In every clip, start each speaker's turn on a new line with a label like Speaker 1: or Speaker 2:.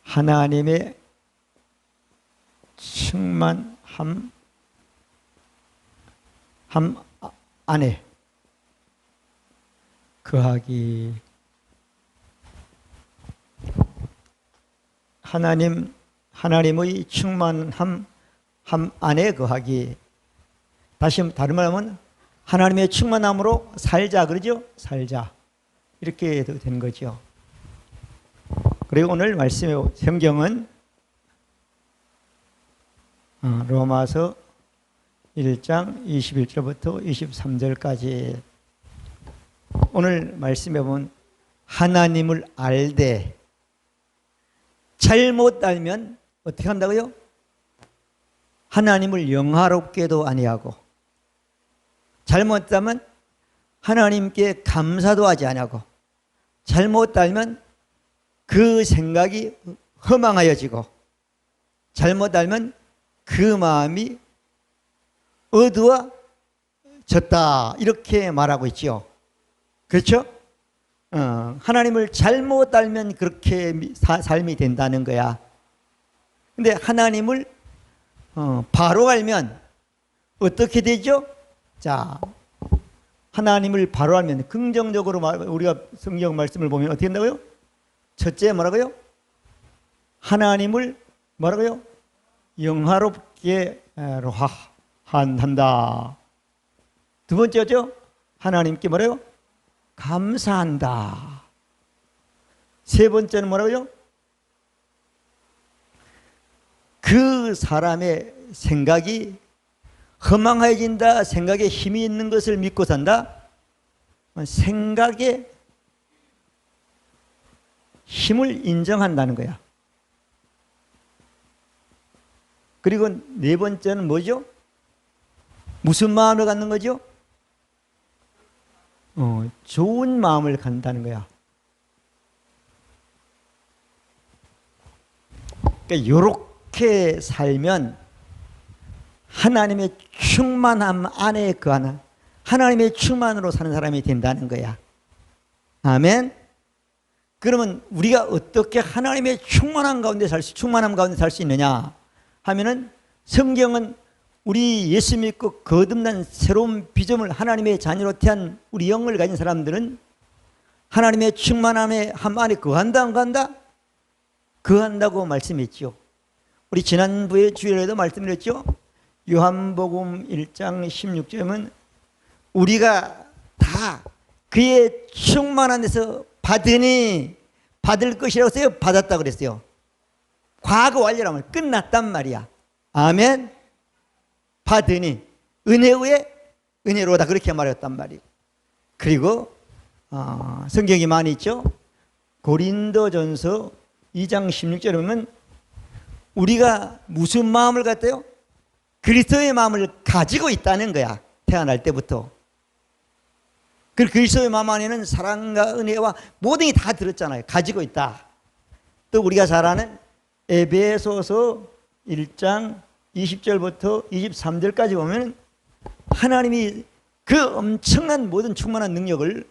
Speaker 1: 하나님의 충만함 안에 거하기. 하나님의 충만함 안에 거하기. 다시 다른 말로 하면 하나님의 충만함으로 살자, 그러죠? 살자. 이렇게 된 거죠. 그리고 오늘 말씀의 성경은 로마서 1장 21절부터 23절까지 오늘 말씀해 보면 하나님을 알되 잘못 알면 어떻게 한다고요? 하나님을 영화롭게도 아니하고, 잘못 알면 하나님께 감사도 하지 아니하고, 잘못 알면 그 생각이 허망하여지고, 잘못 알면 그 마음이 어두워졌다, 이렇게 말하고 있죠. 그렇죠? 하나님을 잘못 알면 그렇게 삶이 된다는 거야. 근데 하나님을 바로 알면 어떻게 되죠? 자, 하나님을 바로 알면 긍정적으로 우리가 성경 말씀을 보면 어떻게 된다고요? 첫째 뭐라고요? 하나님을 뭐라고요? 영화롭게 한다. 두 번째죠? 하나님께 뭐라고요? 감사한다. 세 번째는 뭐라고요? 그 사람의 생각이 허망해진다, 생각에 힘이 있는 것을 믿고 산다. 생각에 힘을 인정한다는 거야. 그리고 네 번째는 뭐죠? 무슨 마음을 갖는 거죠? 좋은 마음을 갖는다는 거야. 그러니까 이렇게 살면 하나님의 충만함 안에 거하는, 하나님의 충만으로 사는 사람이 된다는 거야. 아멘. 그러면 우리가 어떻게 하나님의 충만함 가운데 살 수 있느냐 하면은, 성경은 우리 예수 믿고 거듭난 새로운 비전을, 하나님의 자녀로 태어난 우리 영을 가진 사람들은 하나님의 충만함에 안에 거한다, 안 거한다? 거한다고 말씀했죠. 우리 지난주에 주일에도 말씀드렸죠. 요한복음 1장 16절은 우리가 다 그의 충만한 데서 받으니, 받을 것이라고 써요? 받았다 그랬어요. 과거 완료라면 끝났단 말이야. 아멘. 받으니 은혜 위에 은혜로다, 그렇게 말했단 말이에요. 그리고 성경이 많이 있죠. 고린도전서 2장 16절에 보면 우리가 무슨 마음을 갖대요? 그리스도의 마음을 가지고 있다는 거야. 태어날 때부터. 그 그리스도의 마음 안에는 사랑과 은혜와 모든 게 다 들었잖아요. 가지고 있다. 또 우리가 잘 아는 에베소서 1장 20절부터 23절까지 보면 하나님이 그 엄청난 모든 충만한 능력을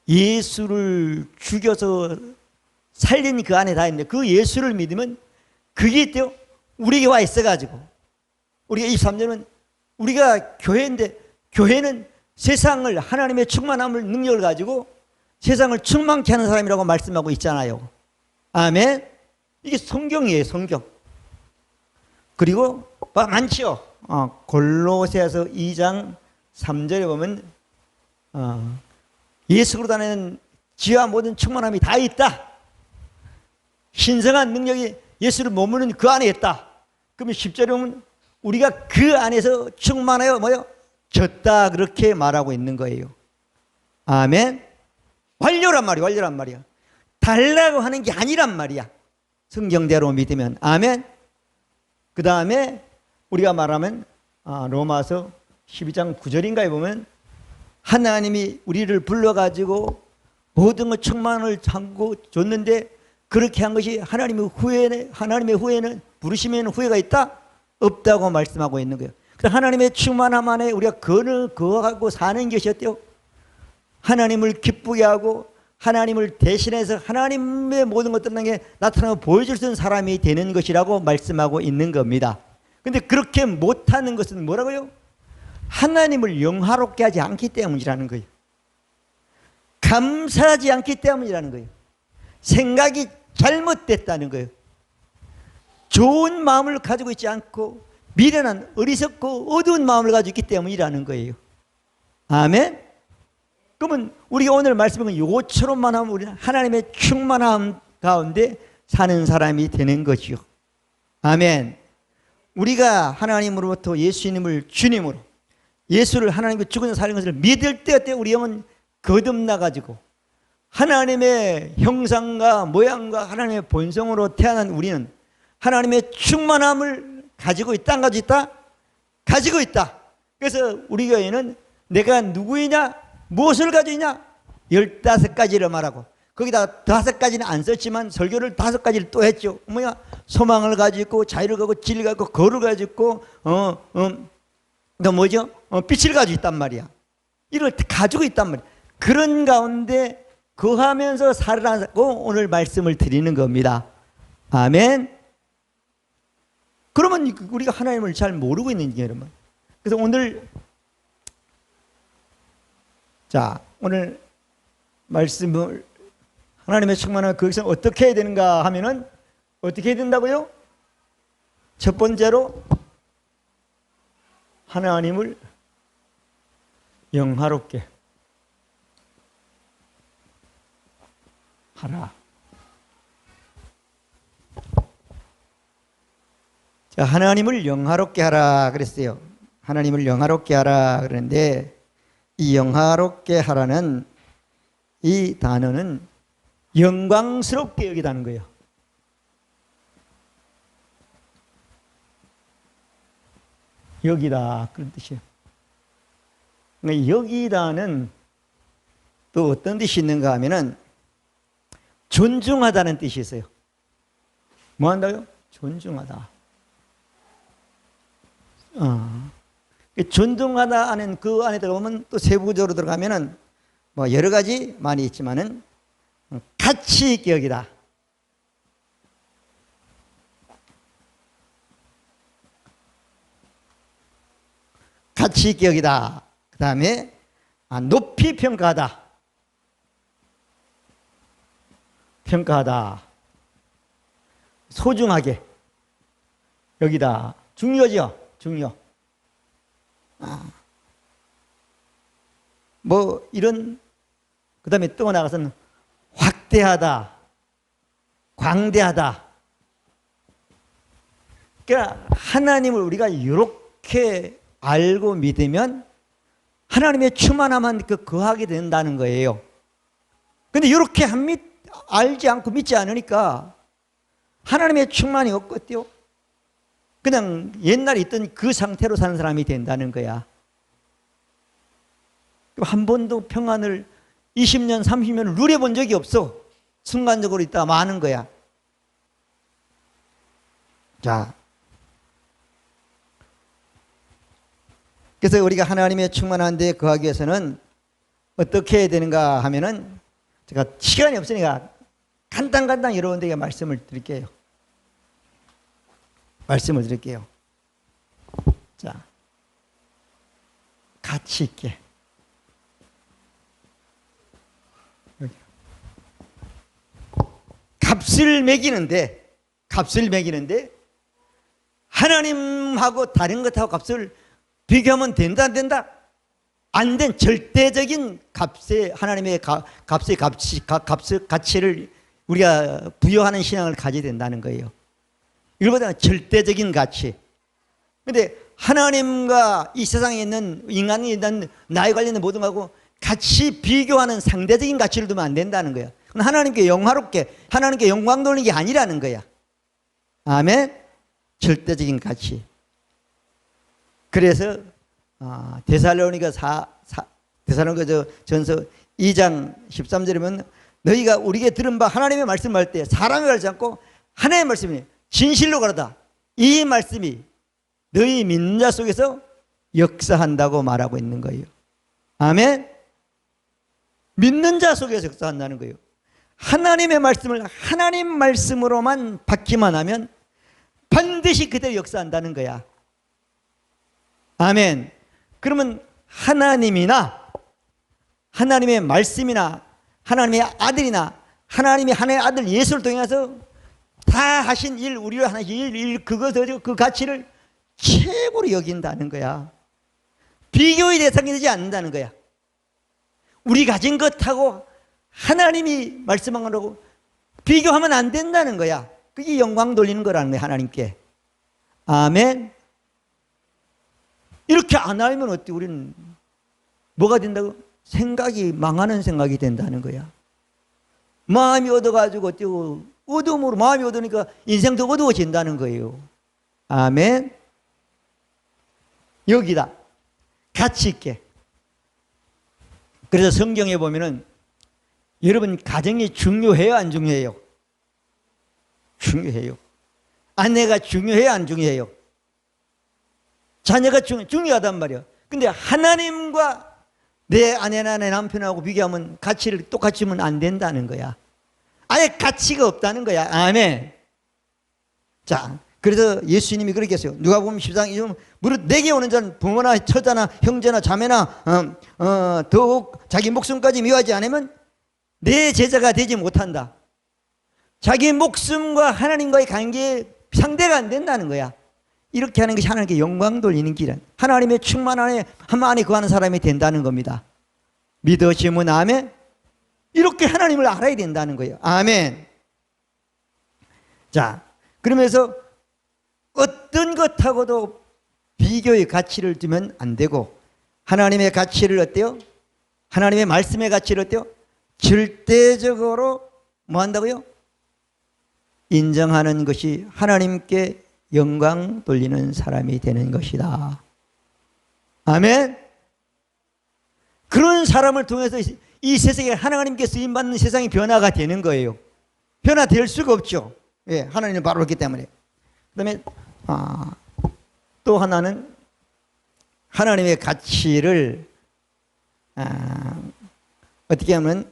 Speaker 1: 예수를 죽여서 살린 그 안에 다 있는데, 그 예수를 믿으면 그게 있대요. 우리에게 와 있어가지고, 우리가 23절은 우리가 교회인데, 교회는 세상을, 하나님의 충만함을, 능력을 가지고 세상을 충만케 하는 사람이라고 말씀하고 있잖아요. 아멘. 이게 성경이에요, 성경. 그리고 많지요. 골로새서 2장 3절에 보면 예수 그리스도 안에는 지혜와 모든 충만함이 다 있다. 신성한 능력이 예수를 머무는 그 안에 있다. 그러면 10절에 보면 우리가 그 안에서 충만하여 졌다, 그렇게 말하고 있는 거예요. 아멘. 완료란 말이야, 완료란 말이야. 달라고 하는 게 아니란 말이야. 성경대로 믿으면. 아멘. 그 다음에 우리가 말하면 로마서 12장 9절인가에 보면 하나님이 우리를 불러가지고 모든 것 충만을 참고 줬는데, 그렇게 한 것이 하나님의 후에는 부르심에는 후회가 있다? 없다고 말씀하고 있는 거예요. 그래서 하나님의 충만함 안에 우리가 거하고 사는 것이 어때요? 하나님을 기쁘게 하고 하나님을 대신해서 하나님의 모든 것들을 나타나고 보여줄 수 있는 사람이 되는 것이라고 말씀하고 있는 겁니다. 근데 그렇게 못하는 것은 뭐라고요? 하나님을 영화롭게 하지 않기 때문이라는 거예요. 감사하지 않기 때문이라는 거예요. 생각이 잘못됐다는 거예요. 좋은 마음을 가지고 있지 않고 미련한 어리석고 어두운 마음을 가지고 있기 때문이라는 거예요. 아멘. 그러면 우리가 오늘 말씀은 요것처럼만 하면 우리는 하나님의 충만함 가운데 사는 사람이 되는 거지요. 아멘. 우리가 하나님으로부터 예수님을 주님으로, 예수를 하나님께 죽은 살린 것을 믿을 때 우리 영은 거듭나가지고 하나님의 형상과 모양과 하나님의 본성으로 태어난 우리는 하나님의 충만함을 가지고 있다, 안 가지고 있다? 가지고 있다. 그래서 우리 교회는 내가 누구이냐, 무엇을 가지고 있냐? 15가지를 말하고, 거기다 5가지는 안 썼지만 설교를 5가지를 또 했죠. 뭐야? 소망을 가지고 있고, 자유를 가지고, 진리를 가지고, 거를 가지고 있고, 또 뭐죠? 빛을 가지고 있단 말이야. 이걸 가지고 있단 말이야. 그런 가운데 거하면서 살아나고 오늘 말씀을 드리는 겁니다. 아멘. 그러면 우리가 하나님을 잘 모르고 있는 게 여러분. 그래서 오늘 오늘 말씀을 하나님의 충만한 거기서 어떻게 해야 되는가 하면은 어떻게 해야 된다고요? 첫 번째로 하나님을 영화롭게 하라. 자, 하나님을 영화롭게 하라 그랬어요. 하나님을 영화롭게 하라 그러는데 이 영화롭게 하라는 이 단어는 영광스럽게 여기다는 거예요. 여기다 그런 뜻이에요. 그러니까 여기다는 또 어떤 뜻이 있는가 하면은 존중하다는 뜻이 있어요. 뭐 한다고요? 존중하다. 존중하다 하는 그 안에 들어가면 또 세부적으로 들어가면은 뭐 여러 가지 많이 있지만은 가치 있게 여기다. 가치 있게 여기다. 그 다음에 높이 평가하다. 평가하다. 소중하게 여기다. 중요하죠? 중요. 뭐 이런, 그 다음에 또 나가서는 확대하다, 광대하다. 그러니까 하나님을 우리가 이렇게 알고 믿으면 하나님의 충만함만 거하게 된다는 거예요. 근데 이렇게 알지 않고 믿지 않으니까 하나님의 충만이 없거든요. 그냥 옛날에 있던 그 상태로 사는 사람이 된다는 거야. 한 번도 평안을 20년, 30년을 누려본 적이 없어. 순간적으로 있다가 마는 거야. 자, 그래서 우리가 하나님의 충만한 데 거하기 위해서는 어떻게 해야 되는가 하면은 제가 시간이 없으니까 간단간단 여러분들에게 말씀을 드릴게요. 말씀을 드릴게요. 자, 가치 있게. 여기. 값을 매기는데 하나님하고 다른 것하고 값을 비교하면 된다 안 된다? 안 된 절대적인 값에 하나님의 값의 가치를 우리가 부여하는 신앙을 가져야 된다는 거예요. 이거보다 절대적인 가치. 그런데 하나님과 이 세상에 있는 인간이 있는 나에 관련된 모든 것하고 같이 비교하는 상대적인 가치를 두면 안 된다는 거야. 하나님께 영화롭게, 하나님께 영광 돌리는 게 아니라는 거야. 아멘. 절대적인 가치. 그래서 데살로니가 전서 2장 13절에 보면 너희가 우리에게 들은 바 하나님의 말씀을 할 때 사람이 가르치지 않고 하나님의 말씀이 진실로 가르다. 이 말씀이 너희 믿는 자 속에서 역사한다고 말하고 있는 거예요. 아멘. 믿는 자 속에서 역사한다는 거예요. 하나님의 말씀을 하나님 말씀으로만 받기만 하면 반드시 그대로 역사한다는 거야. 아멘. 그러면 하나님이나 하나님의 말씀이나 하나님의 아들이나 하나님의 하나님의 아들 예수를 통해서 다 하신 일, 우리를 하나씩 일 그것을 그 가치를 최고로 여긴다는 거야. 비교의 대상이 되지 않는다는 거야. 우리 가진 것하고 하나님이 말씀한 거라고 비교하면 안 된다는 거야. 그게 영광 돌리는 거라는 거야, 하나님께. 아멘. 이렇게 안 알면 어때? 우리는 뭐가 된다고? 생각이 망하는 생각이 된다는 거야. 마음이 얻어가지고 어때요? 어두움으로 마음이 얻으니까 인생도 어두워진다는 거예요. 아멘. 여기다 가치 있게. 그래서 성경에 보면은 여러분 가정이 중요해요, 안 중요해요? 중요해요. 아내가 중요해요, 안 중요해요? 자녀가 중요하단 말이에요. 근데 하나님과 내 아내나 내 남편하고 비교하면 가치를 똑같이 하면 안 된다는 거야. 아예 가치가 없다는 거야. 아멘. 자, 그래서 예수님이 그렇게 했어요. 누가복음 14장 무릇 내게 오는 자는 부모나 처자나 형제나 자매나 더욱 자기 목숨까지 미워하지 않으면 내 제자가 되지 못한다. 자기 목숨과 하나님과의 관계에 상대가 안 된다는 거야. 이렇게 하는 것이 하나님께 영광 돌리는 길은 하나님의 충만 안에 한 안에 거하는 사람이 된다는 겁니다. 믿으시면 아멘. 이렇게 하나님을 알아야 된다는 거예요. 아멘. 자, 그러면서 어떤 것하고도 비교의 가치를 두면 안 되고 하나님의 가치를 어때요? 하나님의 말씀의 가치를 어때요? 절대적으로 뭐 한다고요? 인정하는 것이 하나님께 영광 돌리는 사람이 되는 것이다. 아멘. 그런 사람을 통해서 이 세상에 하나님께 쓰임받는 세상이 변화가 되는 거예요. 변화될 수가 없죠. 예, 하나님은 바로 그렇기 때문에. 그 다음에 또 하나는 하나님의 가치를 어떻게 하면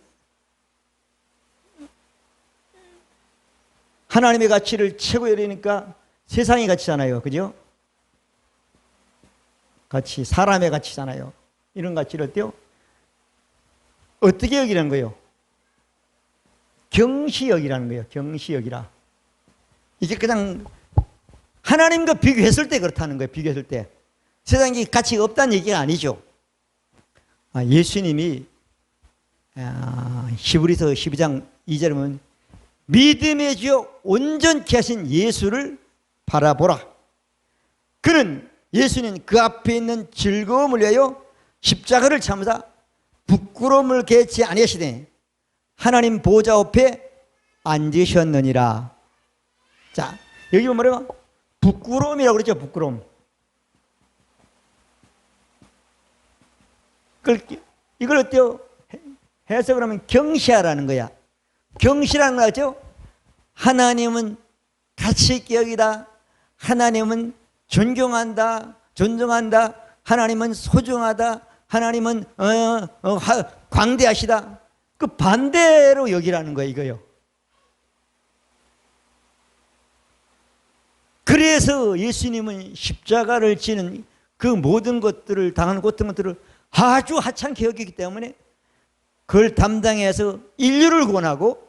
Speaker 1: 하나님의 가치를 최고 여기니까 세상의 가치잖아요. 그죠? 가치, 사람의 가치잖아요. 이런 가치를 어때요? 어떻게 여기라는 거예요? 경시 여기라는 거예요. 경시 여기라. 이게 그냥 하나님과 비교했을 때 그렇다는 거예요. 비교했을 때. 세상에 가치가 없다는 얘기가 아니죠. 예수님이 히브리서 12장 2절에 보면 믿음의 주여 온전케 하신 예수를 바라보라. 그는 예수는 그 앞에 있는 즐거움을 위하여 십자가를 참으사 부끄러움을 개치 아니하시되 하나님 보좌 앞에 앉으셨느니라. 자, 여기 보면 뭐래요? 부끄러움이라고 그러죠. 부끄러움. 이걸 어때요? 해석을 하면 경시하라는 거야. 경시라는 거죠. 하나님은 가치 있게 여기다. 하나님은 존경한다. 존중한다. 하나님은 소중하다. 하나님은 광대하시다. 그 반대로 여기라는 거예요. 이거요. 그래서 예수님은 십자가를 지는 그 모든 것들을 당하는 고통 것들을 아주 하찮게 여기기 때문에 그걸 담당해서 인류를 구원하고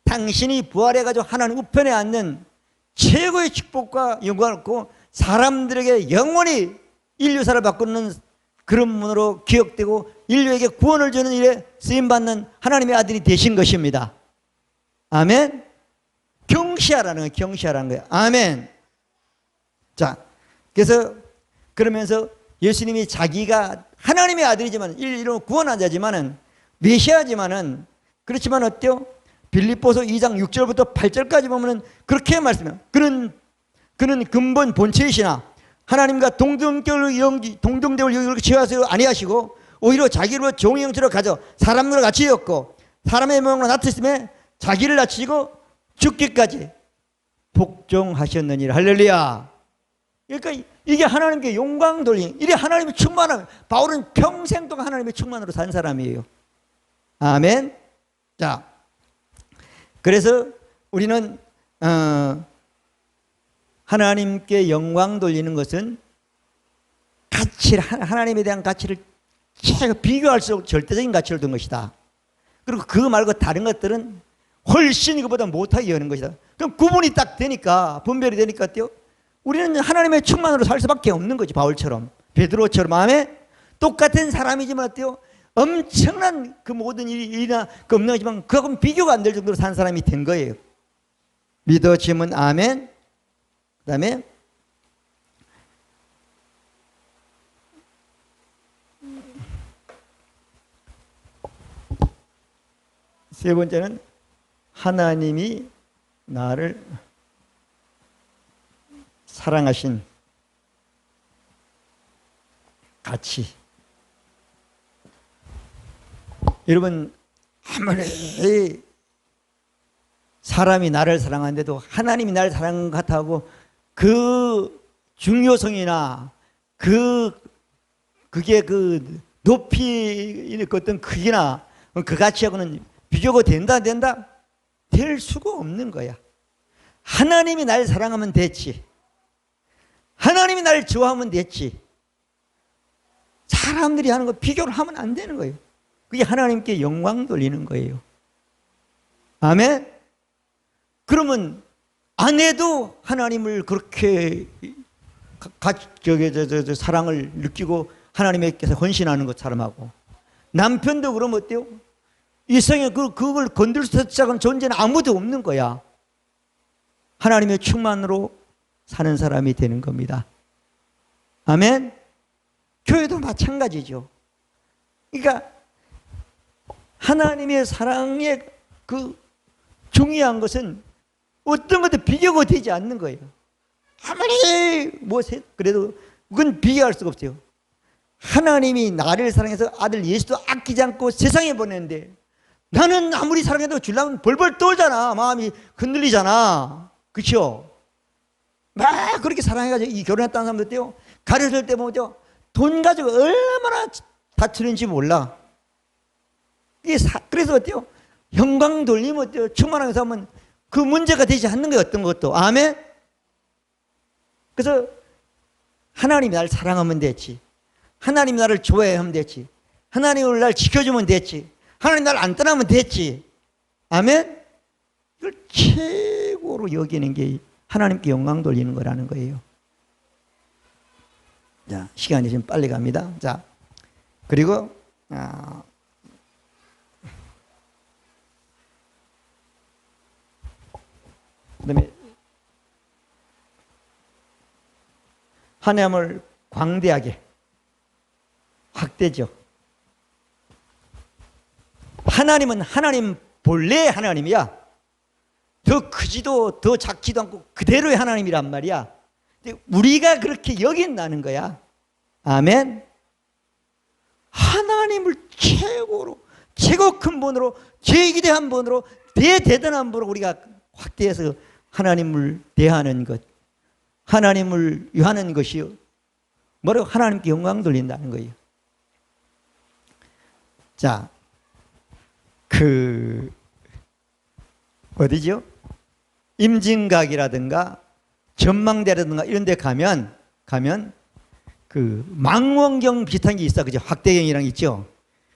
Speaker 1: 당신이 부활해가지고 하나님 우편에 앉는 최고의 축복과 영광을 얻고 사람들에게 영원히 인류사를 바꾸는 그런 분으로 기억되고 인류에게 구원을 주는 일에 쓰임받는 하나님의 아들이 되신 것입니다. 아멘. 경시하라는 거예요. 경시하라는 거예요. 아멘. 자, 그래서 그러면서 예수님이 자기가 하나님의 아들이지만 인류를 구원한 자지만은 메시아지만은 그렇지만 어때요? 빌립보서 2장 6절부터 8절까지 보면은 그렇게 말씀해요. 그는 근본 본체이시나 하나님과 동등대우를 여기고 취하지 아니하시고 오히려 자기를 종의 형체로 가져 사람과 같이 되었고 사람의 모양으로 나타났음에 자기를 낮추시고 죽기까지 복종하셨느니라. 할렐루야. 그러니까 이게 하나님께 영광 돌림. 이래 하나님의 충만함. 바울은 평생 동안 하나님의 충만으로 산 사람이에요. 아멘. 자, 그래서 우리는 하나님께 영광 돌리는 것은 하나님에 대한 가치를 비교할 수 없는 절대적인 가치를 둔 것이다. 그리고 그거 말고 다른 것들은 훨씬 이거보다 못하게 여는 것이다. 그럼 구분이 딱 되니까, 분별이 되니까 어때요? 우리는 하나님의 충만으로 살 수밖에 없는 거지. 바울처럼, 베드로처럼. 아멘. 똑같은 사람이지만 어때요? 엄청난 그 모든 일이나 그 없는지만 그하고는 비교가 안 될 정도로 산 사람이 된 거예요. 믿어지면 아멘. 그 다음에 세 번째는 하나님이 나를 사랑하신 가치. 여러분, 아무리 사람이 나를 사랑하는데도 하나님이 나를 사랑한 것 같아하고 그 중요성이나 그게 그 높이 어떤 크기나 그 가치하고는 비교가 된다 안 된다? 될 수가 없는 거야. 하나님이 날 사랑하면 됐지. 하나님이 날 좋아하면 됐지. 사람들이 하는 거 비교를 하면 안 되는 거예요. 그게 하나님께 영광 돌리는 거예요. 아멘. 그러면 아내도 하나님을 그렇게 사랑을 느끼고 하나님께서 헌신하는 것처럼 하고, 남편도 그러면 어때요? 이 세상에 그걸 건들 수 있는 존재는 아무도 없는 거야. 하나님의 충만으로 사는 사람이 되는 겁니다. 아멘. 교회도 마찬가지죠. 그러니까 하나님의 사랑의 그 중요한 것은 어떤 것도 비교가 되지 않는 거예요. 아무리 그래도 그건 비교할 수가 없어요. 하나님이 나를 사랑해서 아들 예수도 아끼지 않고 세상에 보냈는데, 나는 아무리 사랑해도 주려면 벌벌 떨잖아. 마음이 흔들리잖아. 그렇죠? 막 그렇게 사랑해가지고 이 결혼했다는 사람들 때요, 가려질 때 보죠, 돈 가지고 얼마나 다투는지 몰라. 이게 그래서 어때요? 영광 돌리면 어때요? 충만하게 살면 그 문제가 되지 않는 거예요. 어떤 것도. 아멘. 그래서 하나님이 나를 사랑하면 됐지. 하나님이 나를 좋아하면 됐지. 하나님을 날 지켜주면 됐지. 하나님 나를 안 떠나면 됐지. 아멘. 이걸 최고로 여기는 게 하나님께 영광 돌리는 거라는 거예요. 자, 시간이 지금 빨리 갑니다. 자, 그리고 그다음에 하나님을 광대하게, 확대죠. 하나님은 하나님 본래의 하나님이야. 더 크지도 더 작지도 않고 그대로의 하나님이란 말이야. 근데 우리가 그렇게 여긴다는 거야. 아멘. 하나님을 최고로, 최고 큰 분으로, 최기대한 분으로, 대대단한 분으로 우리가 확대해서 하나님을 대하는 것, 하나님을 위하는 것이요, 뭐라고? 하나님께 영광 돌린다는 거예요. 자, 어디죠? 임진각이라든가 전망대라든가 이런 데 가면 그 망원경 비슷한 게 있어. 그죠? 확대경이랑 있죠?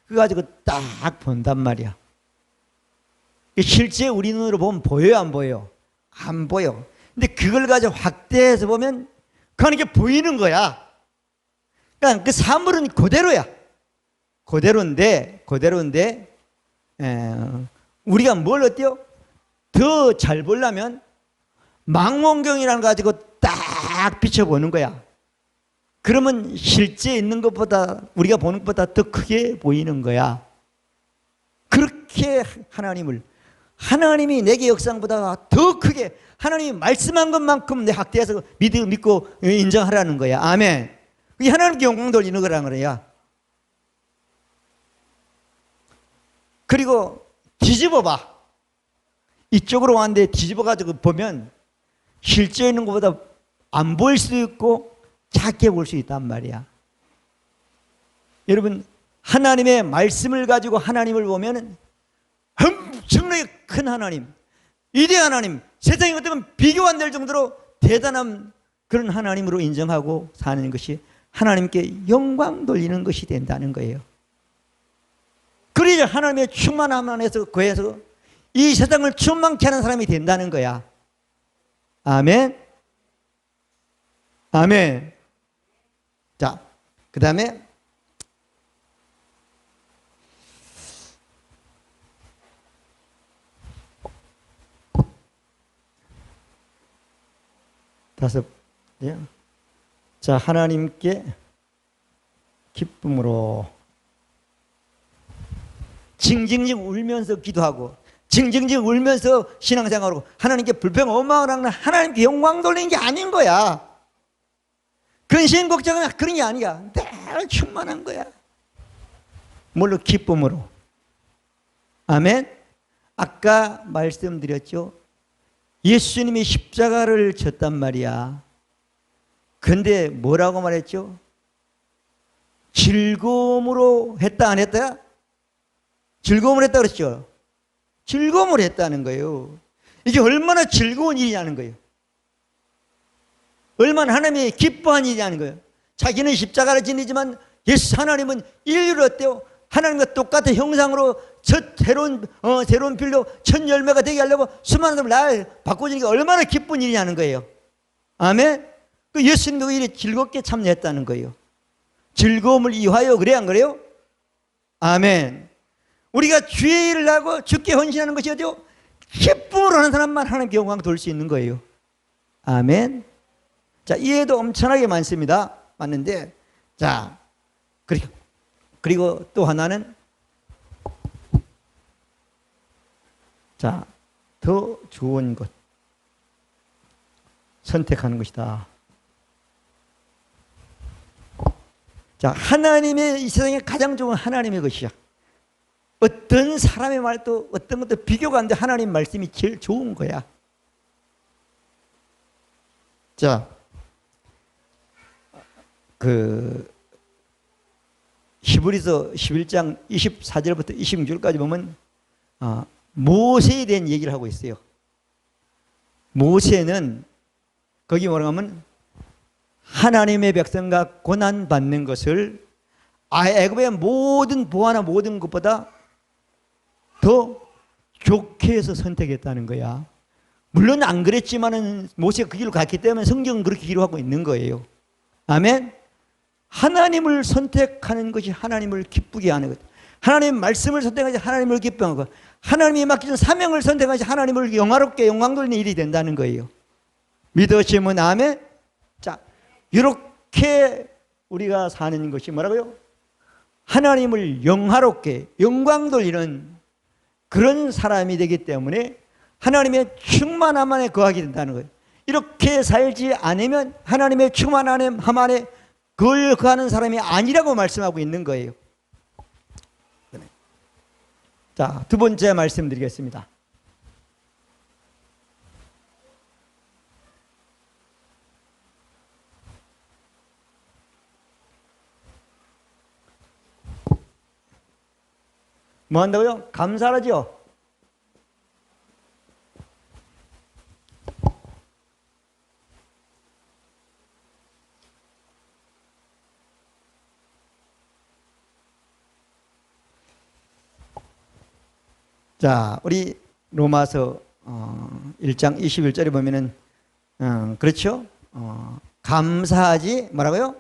Speaker 1: 그거 가지고 딱 본단 말이야. 실제 우리 눈으로 보면 보여요, 안 보여요? 안 보여. 근데 그걸 가지고 확대해서 보면 그건 이게 보이는 거야. 그러니까 그 사물은 그대로야. 그대로인데 우리가 뭘 어때요? 더 잘 보려면 망원경이라는 거 가지고 딱 비춰보는 거야. 그러면 실제 있는 것보다, 우리가 보는 것보다 더 크게 보이는 거야. 그렇게 하나님이 내게 역사한 것보다 더 크게, 하나님이 말씀한 것만큼 내 확대해서 믿고 인정하라는 거야. 아멘. 그게 하나님께 영광 돌리는 거라는 거야. 그리고 뒤집어 봐. 이쪽으로 왔는데 뒤집어 가지고 보면 실제 있는 것보다 안 보일 수도 있고 작게 볼 수 있단 말이야. 여러분, 하나님의 말씀을 가지고 하나님을 보면 엄청나게 큰 하나님, 위대한 하나님, 세상에 어떤 비교 안 될 정도로 대단한 그런 하나님으로 인정하고 사는 것이 하나님께 영광 돌리는 것이 된다는 거예요. 그래야 하나님의 충만함 안에서 거해서 이 세상을 충만케 하는 사람이 된다는 거야. 아멘. 아멘. 자, 그 다음에 다섯, 자, 하나님께 기쁨으로 징징징 울면서 기도하고 징징징 울면서 신앙생활하고 하나님께 불평 원망을 하는 하나님께 영광 돌리는 게 아닌 거야. 근심 걱정은 그런 게 아니야. 늘 충만한 거야. 뭘로? 기쁨으로. 아멘. 아까 말씀드렸죠. 예수님이 십자가를 졌단 말이야. 근데 뭐라고 말했죠? 즐거움으로 했다 안 했다? 즐거움을 했다 그랬죠. 즐거움을 했다는 거예요. 이게 얼마나 즐거운 일이냐는 거예요. 얼마나 하나님이 기뻐한 일이냐는 거예요. 자기는 십자가를 지니지만 예수 하나님은 인류를 어때요? 하나님과 똑같은 형상으로 새로운 필로 첫 열매가 되게 하려고 수많은 사람을 날 바꿔주니까 얼마나 기쁜 일이냐는 거예요. 아멘. 그 예수님도 그 일에 즐겁게 참여했다는 거예요. 즐거움을 이화하여. 그래 안 그래요? 아멘. 우리가 주의 일을 하고 주께 헌신하는 것이 어디요? 기쁨으로 하는 사람만 하나님께 영광 돌릴 수 있는 거예요. 아멘. 자, 이해도 엄청나게 많습니다. 맞는데, 자, 그리고 또 하나는, 자, 더 좋은 것 선택하는 것이다. 자, 하나님의 이 세상에 가장 좋은 하나님의 것이야. 어떤 사람의 말도 어떤 것도 비교가 안 돼. 하나님 말씀이 제일 좋은 거야. 자, 히브리서 11장 24절부터 26절까지 보면 모세에 대한 얘기를 하고 있어요. 모세는 거기 뭐라고 하면 하나님의 백성과 고난받는 것을 애굽의 모든 보화나 모든 것보다 더 좋게 해서 선택했다는 거야. 물론 안 그랬지만은 모세가 그 길을 갔기 때문에 성경은 그렇게 기록하고 있는 거예요. 아멘. 하나님을 선택하는 것이 하나님을 기쁘게 하는 것. 하나님 말씀을 선택하지 하나님을 기뻐하는 것. 하나님이 맡기신 사명을 선택하지 하나님을 영화롭게 영광 돌리는 일이 된다는 거예요. 믿으시면 아멘. 자, 이렇게 우리가 사는 것이 뭐라고요? 하나님을 영화롭게 영광 돌리는 그런 사람이 되기 때문에 하나님의 충만함 안에 거하게 된다는 거예요. 이렇게 살지 않으면 하나님의 충만함 안에 거하는 사람이 아니라고 말씀하고 있는 거예요. 자, 두 번째 말씀드리겠습니다. 뭐 한다고요? 감사하죠. 자, 우리 로마서 1장 21절에 보면은 그렇죠? 감사하지 뭐라고요?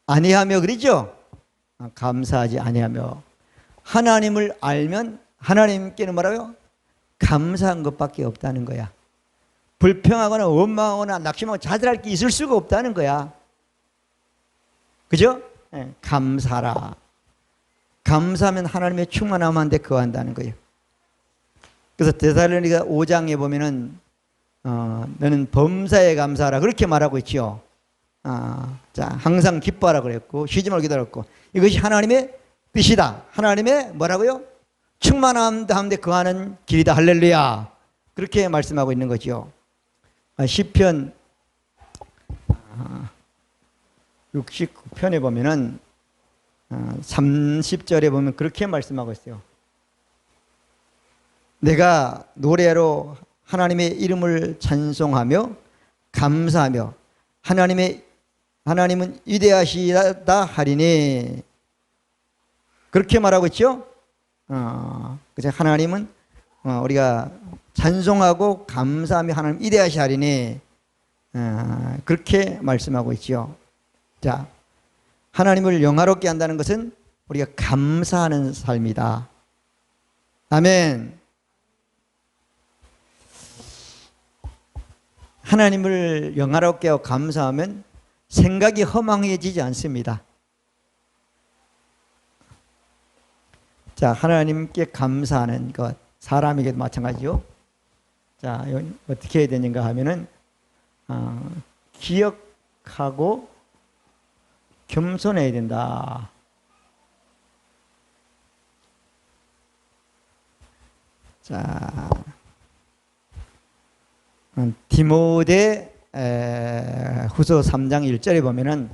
Speaker 1: 아니하며 그러죠? 감사하지 아니하며. 하나님을 알면 하나님께는 뭐라고요? 감사한 것밖에 없다는 거야. 불평하거나 원망하거나 낙심하고 자들할 게 있을 수가 없다는 거야. 그죠? 네, 감사라. 감사하면 하나님의 충만함한테 거한다는 거예요. 그래서 데살로니가 5장에 보면은 너는 범사에 감사하라 그렇게 말하고 있죠. 자, 항상 기뻐하라 그랬고 쉬지 말고 기도하랬고 이것이 하나님의 뜻이다. 하나님의 뭐라고요? 충만함 가운데 거하는 길이다. 할렐루야. 그렇게 말씀하고 있는 거죠. 시편 69편에 보면은 30절에 보면 그렇게 말씀하고 있어요. 내가 노래로 하나님의 이름을 찬송하며 감사하며 하나님은 위대하시다 하리니, 그렇게 말하고 있죠. 그래서 하나님은 우리가 찬송하고 감사하며 하나님 위대하시 하리니, 그렇게 말씀하고 있죠. 자, 하나님을 영화롭게 한다는 것은 우리가 감사하는 삶이다. 아멘. 하나님을 영화롭게 하고 감사하면 생각이 허망해지지 않습니다. 자, 하나님께 감사하는 것, 사람에게도 마찬가지죠. 자, 어떻게 해야 되는가 하면은 기억하고 겸손해야 된다. 자, 디모데 후서 3장 1절에 보면은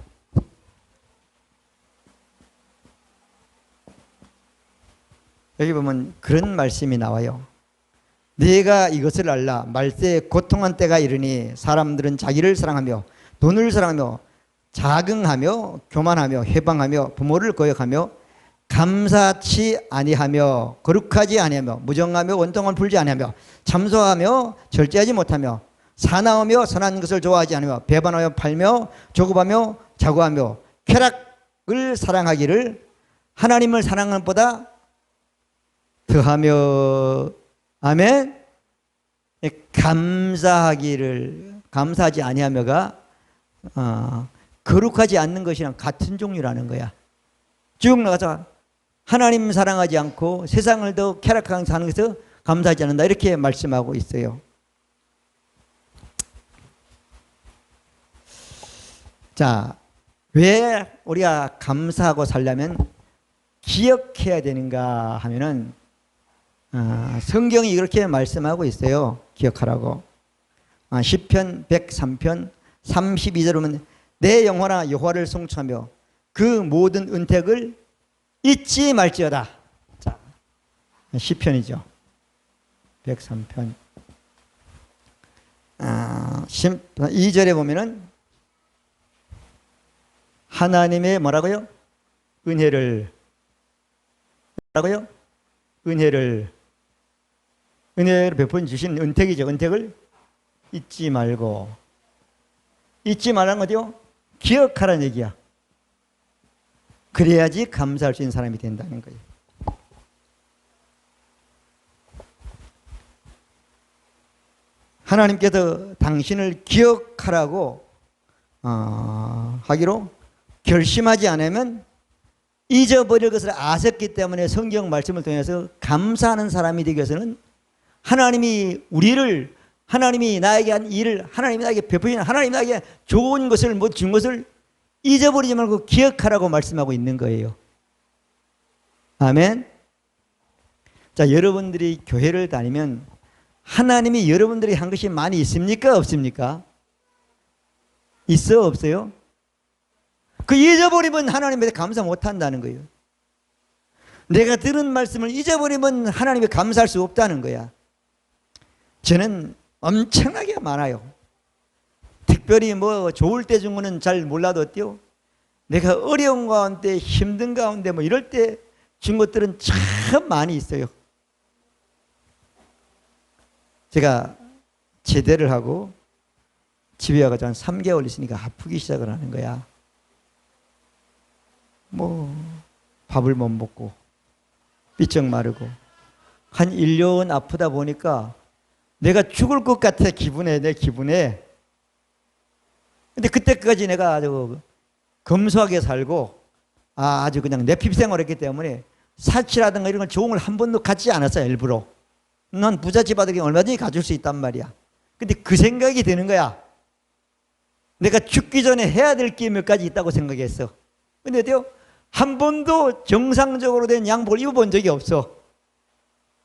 Speaker 1: 여기 보면 그런 말씀이 나와요. 네가 이것을 알라. 말세에 고통한 때가 이르니 사람들은 자기를 사랑하며 돈을 사랑하며 자긍하며 교만하며 회방하며 부모를 거역하며 감사치 아니하며 거룩하지 아니하며 무정하며 원통을 풀지 아니하며 참소하며 절제하지 못하며 사나우며 선한 것을 좋아하지 않으며 배반하며 팔며 조급하며 자고하며 쾌락을 사랑하기를 하나님을 사랑하는 것보다 더하며, 아멘. 감사하지 아니하며가 거룩하지 않는 것이랑 같은 종류라는 거야. 쭉 나가서 하나님 사랑하지 않고 세상을 더 쾌락하게 사는 것에서 감사하지 않는다, 이렇게 말씀하고 있어요. 자, 왜 우리가 감사하고 살려면 기억해야 되는가 하면은 성경이 이렇게 말씀하고 있어요. 기억하라고. 시편 103편 32절 보면 내 영혼아 여호와를 송축하며 그 모든 은택을 잊지 말지어다. 자, 시편이죠. 103편 2절에 보면은 하나님의 뭐라고요? 은혜를 베풀어 주신 은택이죠. 은택을 잊지 말고. 잊지 말라는 거죠. 기억하라는 얘기야. 그래야지 감사할 수 있는 사람이 된다는 거예요. 하나님께서 당신을 기억하라고 하기로 결심하지 않으면 잊어버릴 것을 아셨기 때문에 성경 말씀을 통해서 감사하는 사람이 되기 위해서는 하나님이 나에게 한 일을, 하나님이 나에게 베푸신, 하나님이 나에게 좋은 것을 준 것을 잊어버리지 말고 기억하라고 말씀하고 있는 거예요. 아멘. 자, 여러분들이 교회를 다니면 하나님이 여러분들이 한 것이 많이 있습니까? 없습니까? 있어? 없어요? 그 잊어버리면 하나님에 감사 못한다는 거예요. 내가 들은 말씀을 잊어버리면 하나님에 감사할 수 없다는 거야. 저는 엄청나게 많아요. 특별히 뭐 좋을 때 준 거는 잘 몰라도 어때요? 내가 어려운 가운데 힘든 가운데 뭐 이럴 때 준 것들은 참 많이 있어요. 제가 제대를 하고 집에 와가지고 한 3개월 있으니까 아프기 시작을 하는 거야. 뭐 밥을 못 먹고 삐쩍 마르고 한 1년 아프다 보니까 내가 죽을 것 같아. 내 기분에. 근데 그때까지 내가 아주 검소하게 살고 아주 그냥 내 핍생활을 했기 때문에 사치라든가 이런 걸 좋은 걸 한 번도 갖지 않았어요. 일부러. 넌 부잣집 아들이 얼마든지 가질 수 있단 말이야. 근데 그 생각이 드는 거야. 내가 죽기 전에 해야 될 게 몇 가지 있다고 생각했어. 근데 어때요? 한 번도 정상적으로 된 양복을 입어본 적이 없어.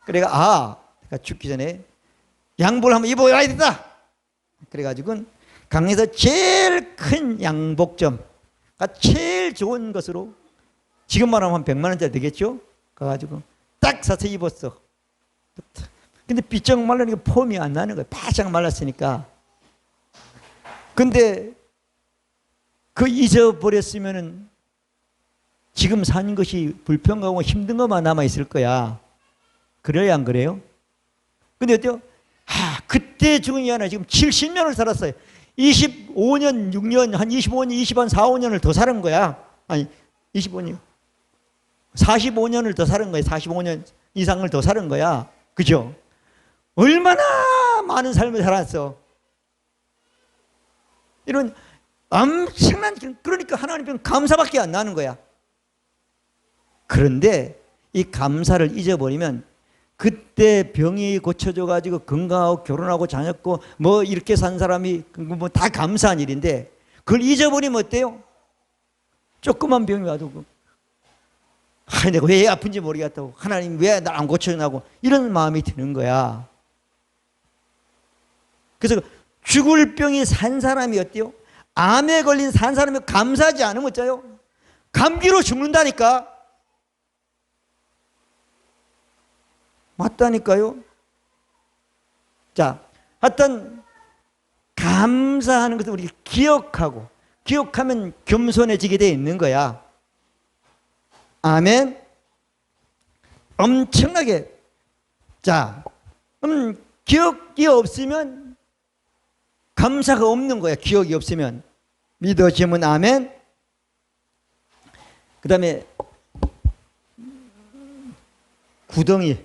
Speaker 1: 그래가 내가 죽기 전에 양복을 한번 입어야 된다. 그래가지고 강에서 제일 큰 양복점, 제일 좋은 것으로 지금 말하면 한 100만 원짜리 되겠죠? 가가지고 딱 사서 입었어. 근데 삐쩍 말라니까 폼이 안 나는 거야. 바짝 말랐으니까. 근데 그 잊어버렸으면은 지금 산 것이 불평하고 힘든 것만 남아있을 거야. 그래야 안 그래요? 근데 어때요? 그때 죽은 게 아니라 지금 70년을 살았어요. 25년, 6년, 한 25년, 20한 4, 5년을 더 사는 거야. 아니, 25년. 45년을 더 사는 거야. 45년 이상을 더 사는 거야. 그죠? 얼마나 많은 삶을 살았어. 이런 엄청난, 그러니까 하나님은 감사밖에 안 나는 거야. 그런데 이 감사를 잊어버리면 그때 병이 고쳐져 가지고 건강하고 결혼하고 자녀고 뭐 이렇게 산 사람이 뭐 다 감사한 일인데 그걸 잊어버리면 어때요? 조그만 병이 와도 내가 왜 아픈지 모르겠다고, 하나님 왜 날 안 고쳐주냐고 이런 마음이 드는 거야. 그래서 죽을 병이 산 사람이 어때요? 암에 걸린 산 사람이 감사하지 않으면 어쩌요? 감기로 죽는다니까. 맞다니까요. 자, 하여튼 감사하는 것을 우리 기억하면 겸손해지게 돼 있는 거야. 아멘. 엄청나게. 자, 기억이 없으면 감사가 없는 거야. 기억이 없으면. 믿어지면 아멘. 그 다음에 구덩이,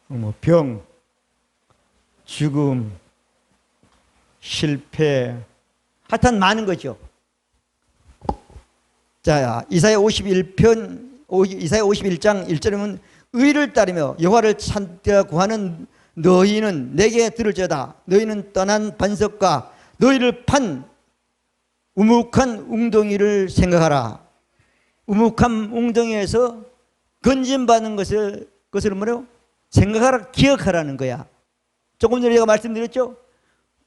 Speaker 1: 뭐 병, 죽음, 실패, 하여튼 많은 거죠. 자, 이사야 51장 1절에 보면 의를 따르며 여호와를 찾아 구하는 너희는 내게 들을지어다. 너희는 떠난 반석과 너희를 판 우묵한 웅덩이를 생각하라. 우묵한 웅덩이에서 건진받는 것을 뭐라고? 생각하라, 기억하라는 거야. 조금 전에 제가 말씀드렸죠?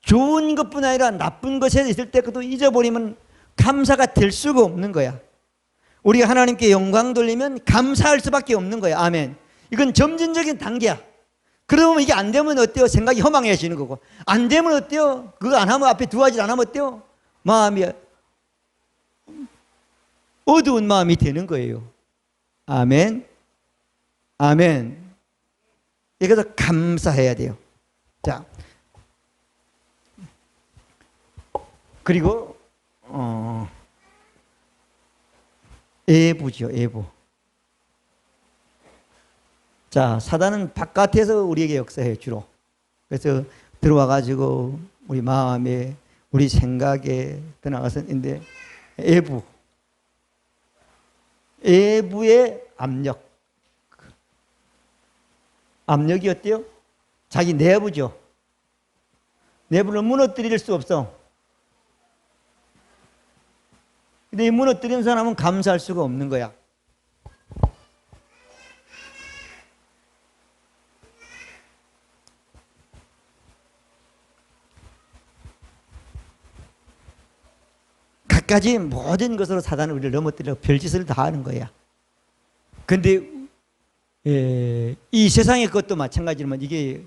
Speaker 1: 좋은 것뿐 아니라 나쁜 것에 있을 때 그것도 잊어버리면 감사가 될 수가 없는 거야. 우리가 하나님께 영광 돌리면 감사할 수밖에 없는 거야. 아멘. 이건 점진적인 단계야. 그러면 이게 안 되면 어때요? 생각이 허망해지는 거고. 안 되면 어때요? 그거 안 하면, 앞에 두 가지를 안 하면 어때요? 마음이 어두운 마음이 되는 거예요. 아멘. 아멘. 그래서 감사해야 돼요. 자, 그리고 애부죠, 애부. 자, 사단은 바깥에서 우리에게 역사해 주로. 그래서 들어와 가지고 우리 마음에, 우리 생각에 들어가서 있는데 애부의 압력. 압력이 어때요? 자기 내부죠. 내부를 무너뜨릴 수 없어. 근데 이 무너뜨린 사람은 감사할 수가 없는 거야. 갖가지 모든 것으로 사단은 우리를 넘어뜨리려고 별짓을 다 하는 거야. 근데 이 세상의 것도 마찬가지지만 이게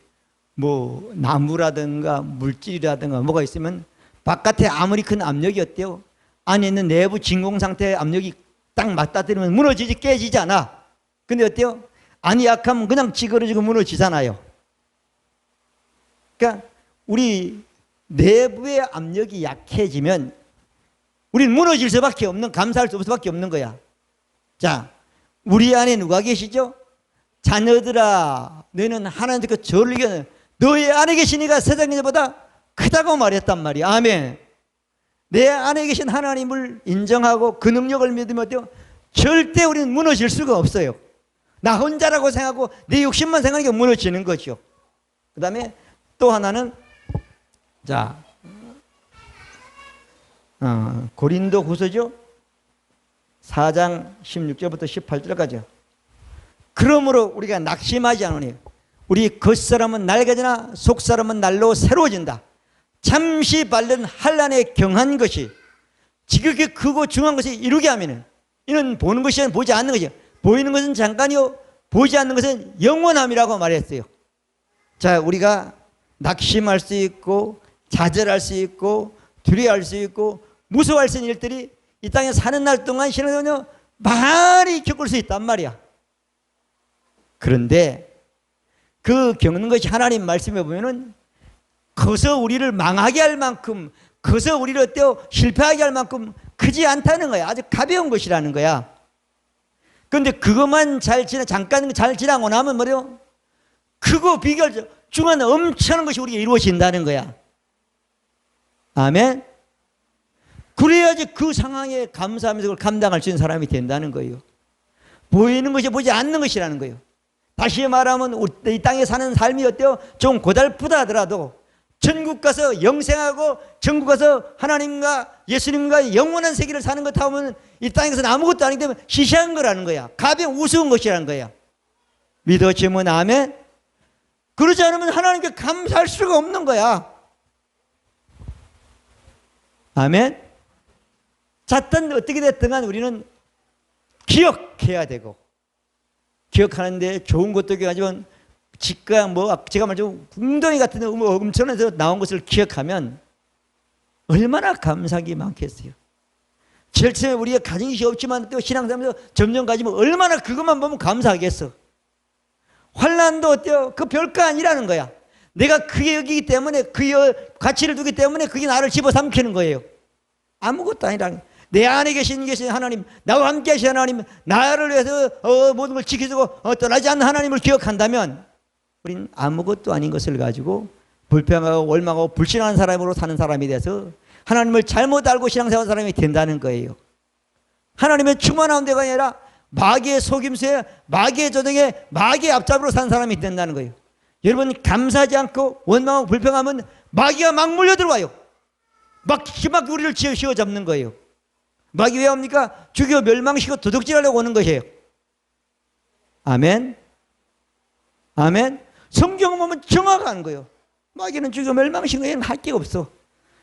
Speaker 1: 뭐 나무라든가 물질이라든가 뭐가 있으면 바깥에 아무리 큰 압력이 어때요? 안에 있는 내부 진공 상태의 압력이 딱 맞닥뜨리면 무너지지, 깨지지 않아. 근데 어때요? 안이 약하면 그냥 찌그러지고 무너지잖아요. 그러니까 우리 내부의 압력이 약해지면 우리는 무너질 수밖에 없는, 감사할 수밖에 없는 거야. 자, 우리 안에 누가 계시죠? 자녀들아, 너희는 하나님께 저를 이겨, 너희 안에 계신 이가 세상 일보다 크다고 말했단 말이야. 아멘. 내 안에 계신 하나님을 인정하고 그 능력을 믿으면 어때요? 절대 우리는 무너질 수가 없어요. 나 혼자라고 생각하고 내 욕심만 생각하니까 무너지는 거죠. 그 다음에 또 하나는, 자, 고린도 후서죠. 4장 16절부터 18절까지. 그러므로 우리가 낙심하지 않으니 우리 겉사람은 낡아지나 속사람은 날로 새로워진다. 잠시 발른 한란에 경한 것이 지극히 크고 중한 것이 이루게 하면은 이는 보는 것이 아니라 보지 않는 것이요. 보이는 것은 잠깐이요. 보지 않는 것은 영원함이라고 말했어요. 자, 우리가 낙심할 수 있고 좌절할 수 있고 두려워할 수 있고 무서워할 수 있는 일들이 이 땅에 사는 날 동안 신앙생활 많이 겪을 수 있단 말이야. 그런데 그 겪는 것이 하나님 말씀에 보면은 커서 우리를 망하게 할 만큼, 커서 우리를 어때요? 실패하게 할 만큼 크지 않다는 거야. 아주 가벼운 것이라는 거야. 그런데 그것만 잠깐 잘 지나고 나면 뭐래요? 크고 비교할 중한 엄청난 것이 우리가 이루어진다는 거야. 아멘. 그래야지 그 상황에 감사하면서 그걸 감당할 수 있는 사람이 된다는 거예요. 보이는 것이 보지 않는 것이라는 거예요. 다시 말하면 이 땅에 사는 삶이 어때요? 좀 고달프다 하더라도 천국 가서 영생하고 천국 가서 하나님과 예수님과 영원한 세계를 사는 것 하면 이 땅에서는 아무것도 아니기 때문에 시시한 거라는 거야. 가벼운 우스운 것이라는 거야. 믿어지면 아멘. 그러지 않으면 하나님께 감사할 수가 없는 거야. 아멘. 잤든 어떻게 됐든 간 우리는 기억해야 되고, 기억하는데 좋은 것도 기억하지만 지가 제가 말하자면 웅덩이 같은 데 엄청나서 나온 것을 기억하면 얼마나 감사하기 많겠어요. 제일 처음에 우리가 가진 것이 없지만 또 신앙생활에서 점점 가지면 얼마나 그것만 보면 감사하겠어. 환난도 어때요? 그 별거 아니라는 거야. 내가 그게 여기기 때문에 그 가치를 두기 때문에 그게 나를 집어삼키는 거예요. 아무것도 아니라는 거야. 내 안에 계신 하나님, 나와 함께 하신 하나님, 나를 위해서 모든 걸 지켜주고 떠나지 않는 하나님을 기억한다면 우리는 아무것도 아닌 것을 가지고 불평하고 원망하고 불신하는 사람으로 사는 사람이 돼서 하나님을 잘못 알고 신앙생활 사람이 된다는 거예요. 하나님의 충만한 데가 아니라 마귀의 속임수에, 마귀의 조정에, 마귀의 앞잡이로 사는 사람이 된다는 거예요. 여러분, 감사하지 않고 원망하고 불평하면 마귀가 막 몰려들어와요. 막 우리를 쥐어잡는 거예요. 마귀 왜 옵니까? 죽여 멸망시키고 도둑질하려고 오는 것이에요. 아멘. 아멘. 성경 보면 정확한 거예요. 마귀는 죽여 멸망시키는 거에는 할 게 없어.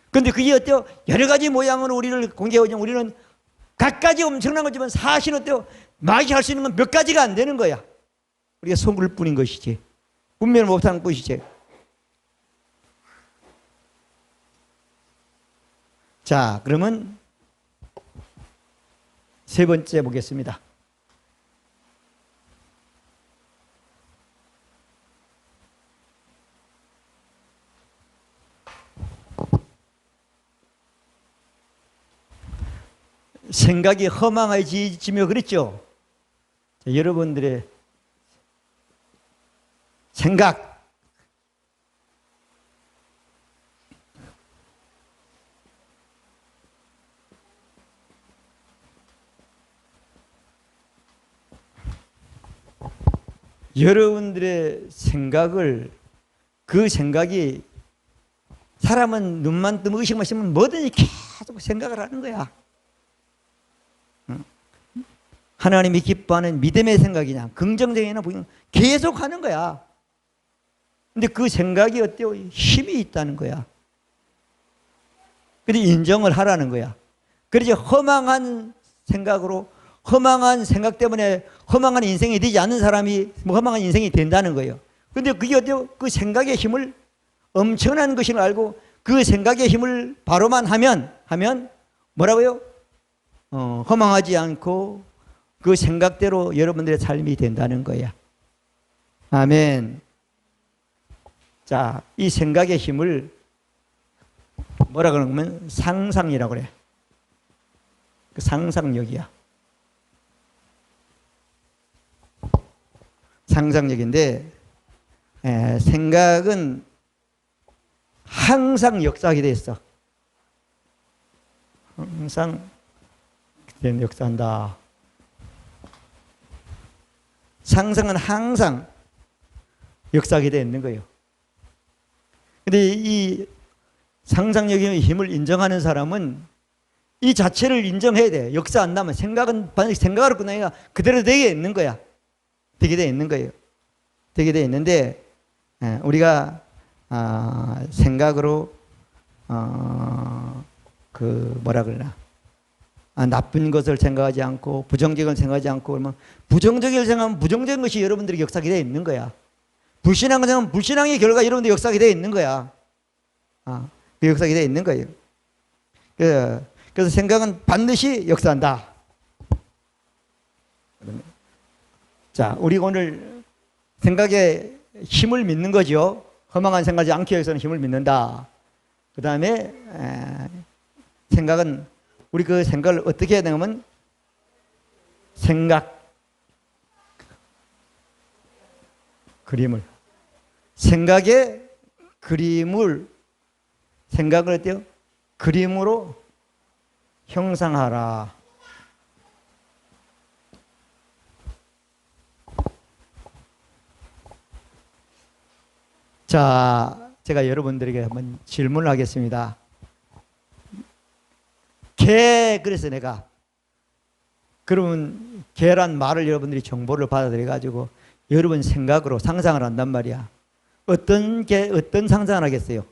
Speaker 1: 그런데 그게 어때요? 여러 가지 모양으로 우리를 공개하고 우리는 각가지 엄청난 거지만 사실은 어때요? 마귀 할 수 있는 건 몇 가지가 안 되는 거야. 우리가 속을 뿐인 것이지. 분명히 못하는 것이지. 자, 그러면 세 번째 보겠습니다. 생각이 허망해지며 그랬죠. 자, 여러분들의 생각, 여러분들의 생각을, 그 생각이 사람은 눈만 뜨면 의식만 있으면 뭐든지 계속 생각을 하는 거야. 하나님이 기뻐하는 믿음의 생각이냐 긍정적이냐 계속 하는 거야. 근데 그 생각이 어때요? 힘이 있다는 거야. 그래서 인정을 하라는 거야. 그래서 허망한 생각으로, 허망한 생각 때문에 허망한 인생이 되지 않는 사람이 허망한 인생이 된다는 거예요. 그런데 그게 어때요? 그 생각의 힘을 엄청난 것을 알고 그 생각의 힘을 바로만 하면 뭐라고요? 허망하지 않고 그 생각대로 여러분들의 삶이 된다는 거야. 아멘. 자, 이 생각의 힘을 뭐라 그러면 상상이라고 그래. 그 상상력이야. 상상력인데 생각은 항상 역사하게 돼 있어. 항상 역사한다. 상상은 항상 역사하게 되어 있는 거예요. 근데 이 상상력의 힘을 인정하는 사람은 이 자체를 인정해야 돼. 역사 안 나면 생각은 생각으로 끝나니까 그대로 되게 있는 거야. 되게 되어 있는 거예요. 되게 되어 있는데 우리가 생각으로 그 뭐라 그러나 나쁜 것을 생각하지 않고 부정적인 걸 생각하지 않고 그러면 부정적인 걸 생각하면 부정적인 것이 여러분들의 역사가 되어 있는 거야. 불신앙을 생각하면 불신앙의 결과 여러분들의 역사가 되어 있는 거야. 그 역사가 되어 있는 거예요. 그래서 생각은 반드시 역사한다. 자, 우리 오늘 생각에 힘을 믿는 거죠. 허망한 생각하지 않기 위해서는 힘을 믿는다. 그 다음에 생각은 우리 그 생각을 어떻게 해야 되냐면 생각의 그림을 생각을 어때요? 그림으로 형상하라. 자, 제가 여러분들에게 한번 질문을 하겠습니다. 그래서 내가 그러면 개란 말을 여러분들이 정보를 받아들여 가지고 여러분 생각으로 상상을 한단 말이야. 어떤 상상을 하겠어요?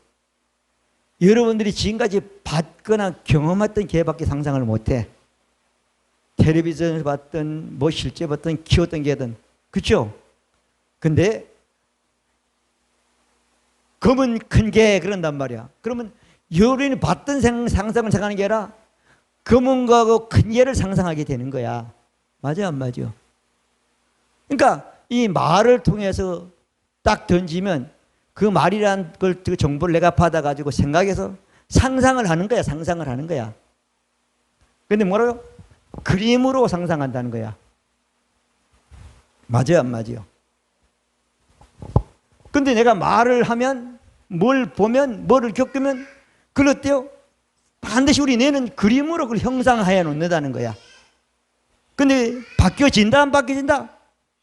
Speaker 1: 여러분들이 지금까지 봤거나 경험했던 개밖에 상상을 못해. 텔레비전에서 봤던 뭐 실제 봤던 키웠던 개든 그렇죠? 근데 검은 큰 개 그런단 말이야. 그러면 여러분이 봤던 상상을 생각하는 게 아니라 검은 거하고 큰 개를 상상하게 되는 거야. 맞아 안 맞아? 그러니까 이 말을 통해서 딱 던지면 그 말이란 걸 그 정보를 내가 받아가지고 생각해서 상상을 하는 거야. 상상을 하는 거야. 근데 뭐라고? 그림으로 상상한다는 거야. 맞아요 안 맞아요? 근데 내가 말을 하면 뭘 보면 뭐를 겪으면 그걸 어때요? 반드시 우리 뇌는 그림으로 그걸 형상하여 놓는다는 거야. 근데 바뀌어진다 안 바뀌어진다?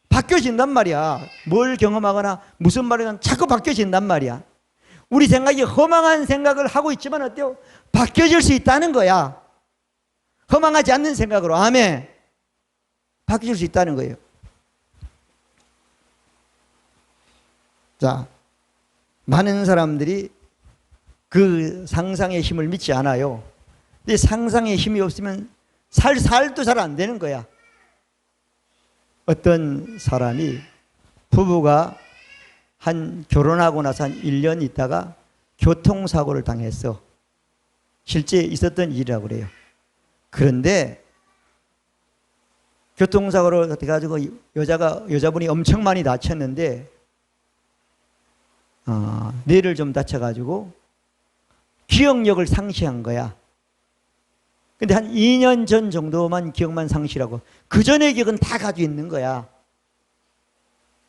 Speaker 1: 바뀌어진단 말이야. 뭘 경험하거나 무슨 말이든 자꾸 바뀌어진단 말이야. 우리 생각이 허망한 생각을 하고 있지만 어때요? 바뀌어질 수 있다는 거야. 허망하지 않는 생각으로. 아멘. 바뀌어질 수 있다는 거예요. 자, 많은 사람들이 그 상상의 힘을 믿지 않아요. 근데 상상의 힘이 없으면 살도 잘 안 되는 거야. 어떤 사람이 부부가 결혼하고 나서 한 1년 있다가 교통사고를 당했어. 실제 있었던 일이라고 그래요. 그런데 교통사고를 해가지고 여자분이 엄청 많이 다쳤는데 뇌를 좀 다쳐가지고 기억력을 상실한 거야. 근데 한 2년 전 정도만 기억만 상실하고 그 전의 기억은 다 가지고 있는 거야.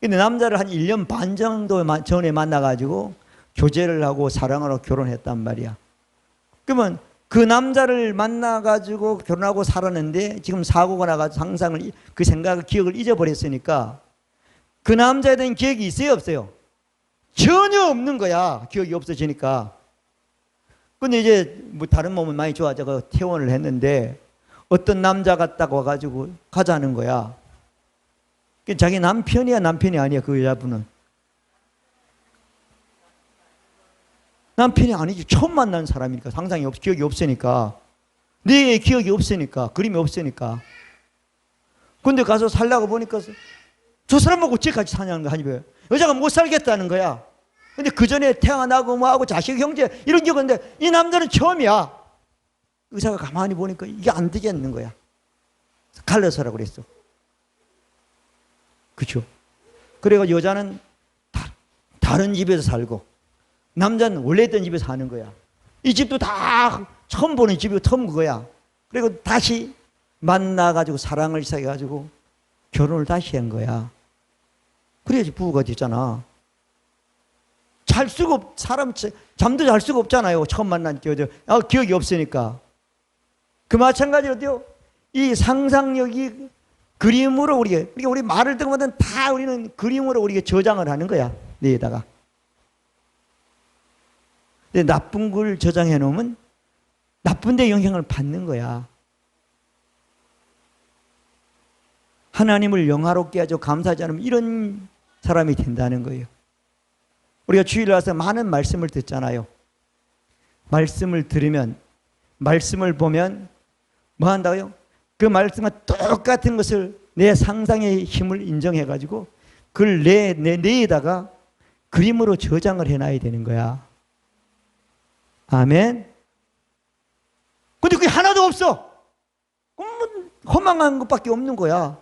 Speaker 1: 근데 남자를 한 1년 반 정도 전에 만나가지고 교제를 하고 사랑을 하고 결혼했단 말이야. 그러면 그 남자를 만나가지고 결혼하고 살았는데 지금 사고가 나가지고 상상을 그 생각을 기억을 잊어버렸으니까 그 남자에 대한 기억이 있어요 없어요? 전혀 없는 거야. 기억이 없어지니까. 근데 이제 뭐 다른 몸은 많이 좋아져서 퇴원을 했는데 어떤 남자 같다고 와가지고 가자는 거야. 자기 남편이야 남편이 아니야 그 여자분은. 남편이 아니지. 처음 만난 사람이니까 상상이 기억이 없으니까. 내 기억이 없으니까 그림이 없으니까. 근데 가서 살라고 보니까 저 사람하고 어찌까지 사냐는 거야. 한 집에. 여자가 못 살겠다는 거야. 근데 그 전에 태어나고 뭐하고 자식 형제 이런 게 있는데 이 남자는 처음이야. 의사가 가만히 보니까 이게 안 되겠는 거야. 갈라서라고 그랬어. 그렇죠? 그래가 여자는 다른 집에서 살고 남자는 원래 있던 집에서 사는 거야. 이 집도 다 처음 보는 집이고 처음 그거야. 그리고 다시 만나가지고 사랑을 시작해가지고 결혼을 다시 한 거야. 그래야지 부부가 됐잖아. 잠도 잘 수가 없잖아요. 처음 만난 기억이 없으니까. 그 마찬가지로 어때요? 이 상상력이 그림으로 우리 말을 듣는 것은 다 우리는 그림으로 우리가 저장을 하는 거야. 뇌에다가. 근데 나쁜 걸 저장해 놓으면 나쁜 데 영향을 받는 거야. 하나님을 영화롭게 하죠. 감사하지 않으면 이런 사람이 된다는 거예요. 우리가 주일에 와서 많은 말씀을 듣잖아요. 말씀을 들으면, 말씀을 보면 뭐 한다고요? 그 말씀과 똑같은 것을 내 상상의 힘을 인정해가지고 그걸 뇌에다가 그림으로 저장을 해놔야 되는 거야. 아멘. 근데 그게 하나도 없어. 그러면 허망한 것밖에 없는 거야.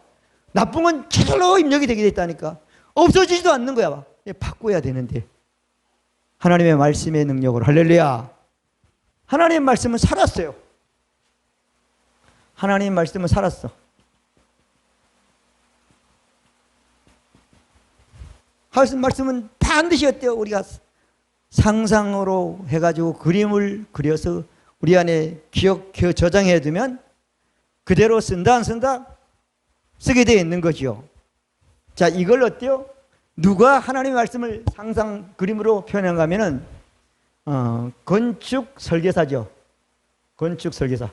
Speaker 1: 나쁜 건 저절로 입력이 되게 됐다니까. 없어지지도 않는 거야. 바꿔야 되는데. 하나님의 말씀의 능력으로. 할렐루야. 하나님의 말씀은 살았어요. 하나님의 말씀은 살았어. 하나님의 말씀은 반드시 어때요? 우리가 상상으로 해가지고 그림을 그려서 우리 안에 저장해 두면 그대로 쓴다 안 쓴다? 쓰게 되어 있는 거죠. 자, 이걸 어때요? 누가 하나님의 말씀을 상상 그림으로 표현한가 하면은 건축 설계사죠. 건축 설계사.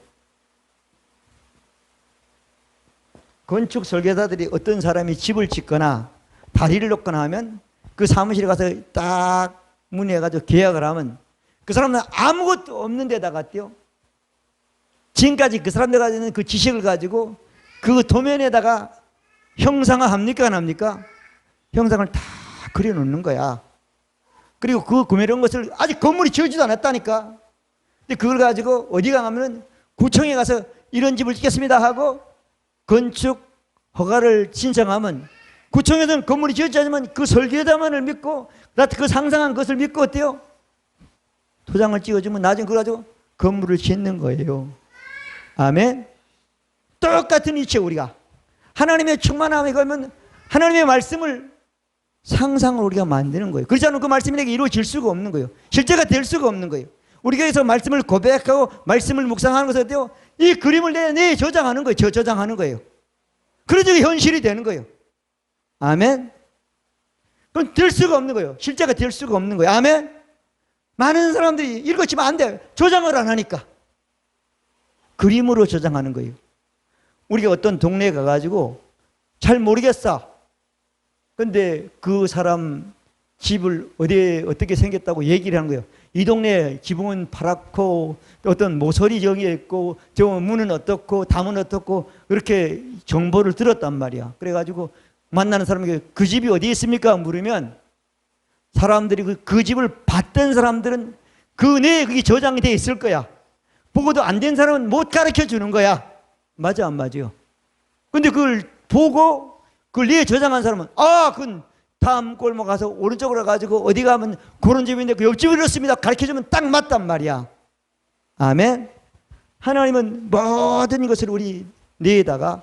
Speaker 1: 건축 설계사들이 어떤 사람이 집을 짓거나 다리를 놓거나 하면 그 사무실에 가서 딱 문의해가지고 계약을 하면 그 사람은 아무것도 없는 데다가 어때요? 지금까지 그 사람들 가지고 있는 그 지식을 가지고 그 도면에다가 형상화 합니까? 안 합니까? 형상을 다 그려놓는 거야. 그리고 그 구매한 것을 아직 건물이 지어지도 않았다니까. 근데 그걸 가지고 어디 가면은 구청에 가서 이런 집을 짓겠습니다 하고 건축 허가를 신청하면 구청에서는 건물이 지어지지 않으면 그 설계자만을 믿고 그 상상한 것을 믿고 어때요? 도장을 찍어주면 나중에 그걸 가지고 건물을 짓는 거예요. 아멘. 똑같은 이치에 우리가 하나님의 충만함에 걸면 하나님의 말씀을 상상을 우리가 만드는 거예요. 그렇지 않으면 그 말씀이 내게 이루어질 수가 없는 거예요. 실제가 될 수가 없는 거예요. 우리가 여기서 말씀을 고백하고 말씀을 묵상하는 것은 어때요? 이 그림을 내 저장하는 거예요. 저장하는 거예요. 그래서 현실이 되는 거예요. 아멘. 그건 될 수가 없는 거예요. 실제가 될 수가 없는 거예요. 아멘. 많은 사람들이 읽었지만 안 돼요. 저장을 안 하니까. 그림으로 저장하는 거예요. 우리가 어떤 동네에 가가지고 잘 모르겠어. 근데 그 사람 집을 어디에 어떻게 생겼다고 얘기를 하는 거예요. 이 동네 지붕은 파랗고 어떤 모서리 정해 있고 저 문은 어떻고 담은 어떻고 이렇게 정보를 들었단 말이야. 그래가지고 만나는 사람에게 그 집이 어디에 있습니까? 물으면 사람들이 그 집을 봤던 사람들은 그 내에 그게 저장이 돼 있을 거야. 보고도 안 된 사람은 못 가르쳐 주는 거야. 맞아 안 맞아요? 근데 그걸 보고 그걸 내에 저장한 사람은 그건 다음 골목 가서 오른쪽으로 가지고 어디 가면 그런 집인데 그 옆집이 이렇습니다. 가르쳐주면 딱 맞단 말이야. 아멘. 하나님은 모든 것을 우리 뇌에다가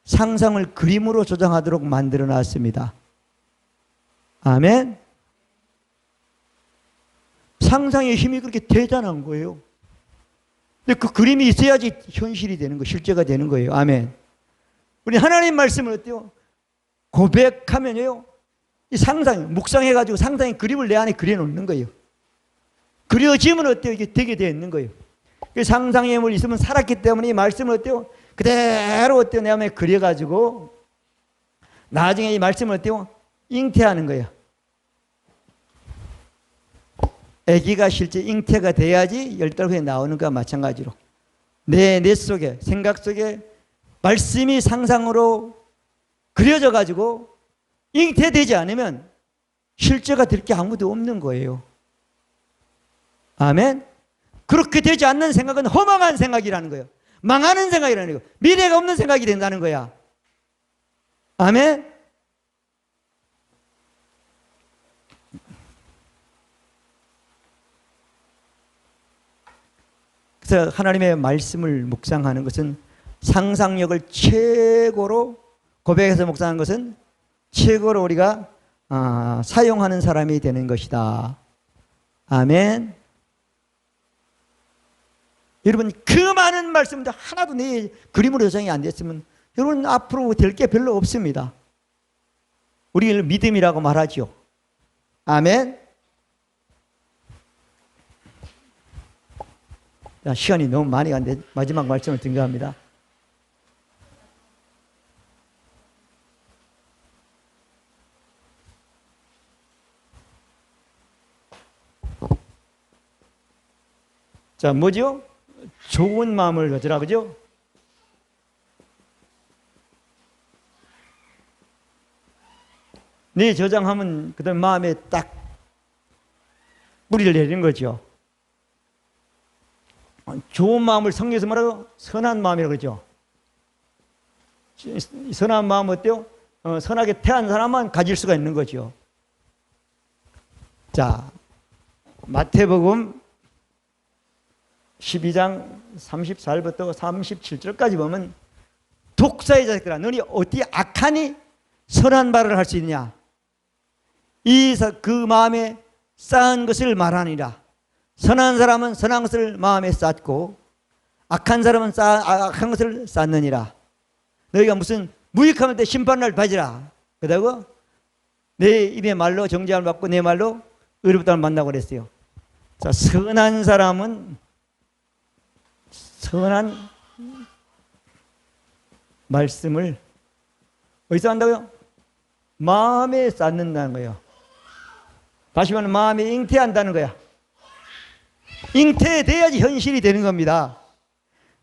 Speaker 1: 상상을 그림으로 저장하도록 만들어 놨습니다. 아멘. 상상의 힘이 그렇게 대단한 거예요. 근데 그 그림이 있어야지 현실이 되는 거, 실제가 되는 거예요. 아멘. 우리 하나님 말씀을 어때요? 고백하면요. 이 상상, 묵상해가지고 상상의 그림을 내 안에 그려놓는 거예요. 그려지면 어때요? 이게 되게 되어 있는 거예요. 그 상상의 힘을 있으면 살았기 때문에 이 말씀을 어때요? 그대로 어때요? 내 안에 그려가지고 나중에 이 말씀을 어때요? 잉태하는 거예요. 아기가 실제 잉태가 돼야지 10달 후에 나오는 것과 마찬가지로 내 속에, 생각 속에 말씀이 상상으로 그려져 가지고 잉태되지 않으면 실제가 될 게 아무도 없는 거예요. 아멘. 그렇게 되지 않는 생각은 허망한 생각이라는 거예요. 망하는 생각이라는 거예요. 미래가 없는 생각이 된다는 거야. 아멘. 그래서 하나님의 말씀을 묵상하는 것은 상상력을 최고로 고백해서 묵상하는 것은 최고로 우리가 사용하는 사람이 되는 것이다. 아멘. 여러분 그 많은 말씀들 하나도 내 그림으로 저장이 안 됐으면 여러분 앞으로 될 게 별로 없습니다. 우리를 믿음이라고 말하죠. 아멘. 시간이 너무 많이 갔는데 마지막 말씀을 증거합니다. 자, 뭐죠? 좋은 마음을 가지라, 그죠? 내 저장하면 그다음 마음에 딱 뿌리를 내리는 거죠. 좋은 마음을 성경에서 말하고 선한 마음이라고 그러죠. 선한 마음 어때요? 선하게 태어난 사람만 가질 수가 있는 거죠. 자, 마태복음 12장 34절부터 37절까지 보면 독사의 자식들아 너희 어떻게 악하니 선한 말을 할 수 있느냐. 그 마음에 쌓은 것을 말하니라. 선한 사람은 선한 것을 마음에 쌓고 악한 사람은 악한 것을 쌓느니라. 너희가 무슨 무익함을 때 심판을 받으라. 그러다고 내 입의 말로 정죄함을 받고 내 말로 의롭다를 만나고 그랬어요. 자, 선한 사람은 선한 말씀을 어디서 한다고요? 마음에 쌓는다는 거예요. 다시 말하면 마음에 잉태한다는 거야. 잉태돼야지 현실이 되는 겁니다.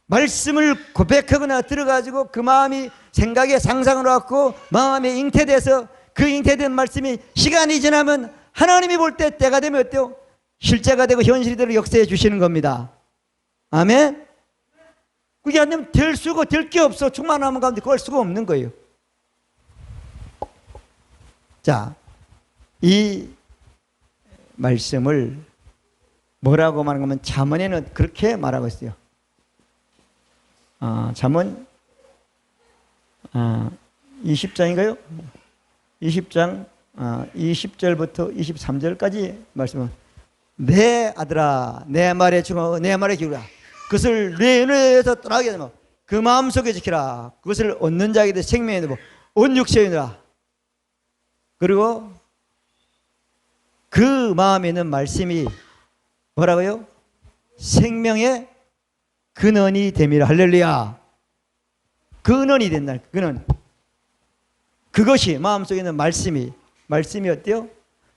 Speaker 1: 말씀을 고백하거나 들어가지고 그 마음이 생각에 상상을 갖고 마음에 잉태돼서 그 잉태된 말씀이 시간이 지나면 하나님이 볼 때 때가 되면 어때요? 실제가 되고 현실이 되고 역사해 주시는 겁니다. 아멘? 그게 안 되면 될 수가 될 게 없어. 충만함 가운데 그걸 수가 없는 거예요. 자, 이 말씀을 뭐라고 말하는 거면 잠언에는 그렇게 말하고 있어요. 잠언 20장인가요? 20장 20절부터 23절까지 말씀은 내 아들아 내 말에 주어 내 말에 기울라. 그것을 내 눈에서 떠나게 되면 그 마음속에 지키라. 그것을 얻는 자에게 생명이 되고 온 육체이니라. 그리고 그 마음에 있는 말씀이 뭐라고요? 생명의 근원이 됨이라. 할렐루야. 근원이 된다. 근원. 그것이 마음속에 있는 말씀이 어때요?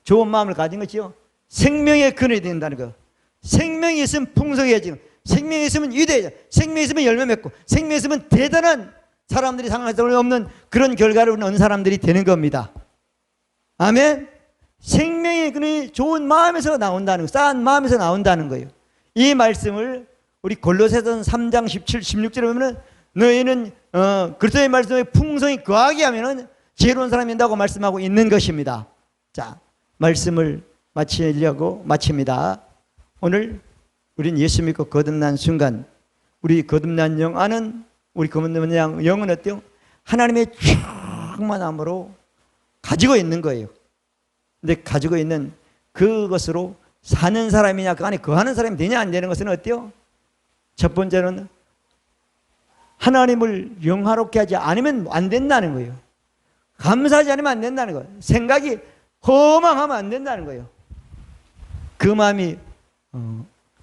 Speaker 1: 좋은 마음을 가진 것이요. 생명의 근원이 된다는 거. 생명이 있으면 풍성해지고, 생명이 있으면 위대해져, 생명이 있으면 열매 맺고, 생명이 있으면 대단한 사람들이 상상할 수 없는 그런 결과를 얻는 사람들이 되는 겁니다. 아멘. 생명의 근원이 좋은 마음에서 나온다는 거, 쌓은 마음에서 나온다는 거예요. 이 말씀을 우리 골로새서 3장 17, 16절에 보면은 너희는 그리스도의 말씀에 풍성히 거하게 하면은 지혜로운 사람이 된다고 말씀하고 있는 것입니다. 자, 말씀을 마치려고 마칩니다. 오늘 우린 예수 믿고 거듭난 순간 우리 거듭난 영 안은 우리 거듭난 영은 어때요? 하나님의 충만함으로 가지고 있는 거예요. 근데 가지고 있는 그것으로 사는 사람이냐 그 안에 거하는 사람이 되냐 안 되는 것은 어때요? 첫 번째는 하나님을 영화롭게 하지 않으면 안 된다는 거예요. 감사하지 않으면 안 된다는 거예요. 생각이 허망하면 안 된다는 거예요. 그 마음이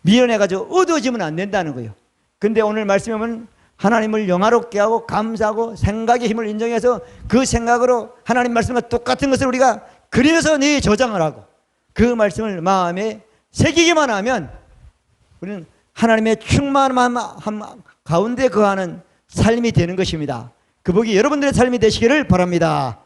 Speaker 1: 미련해가지고 어두워지면 안 된다는 거예요. 근데 오늘 말씀에 보면 하나님을 영화롭게 하고 감사하고 생각의 힘을 인정해서 그 생각으로 하나님 말씀과 똑같은 것을 우리가 그려서 내 저장을 하고 그 말씀을 마음에 새기기만 하면 우리는 하나님의 충만함 가운데 거하는 삶이 되는 것입니다. 그 복이 여러분들의 삶이 되시기를 바랍니다.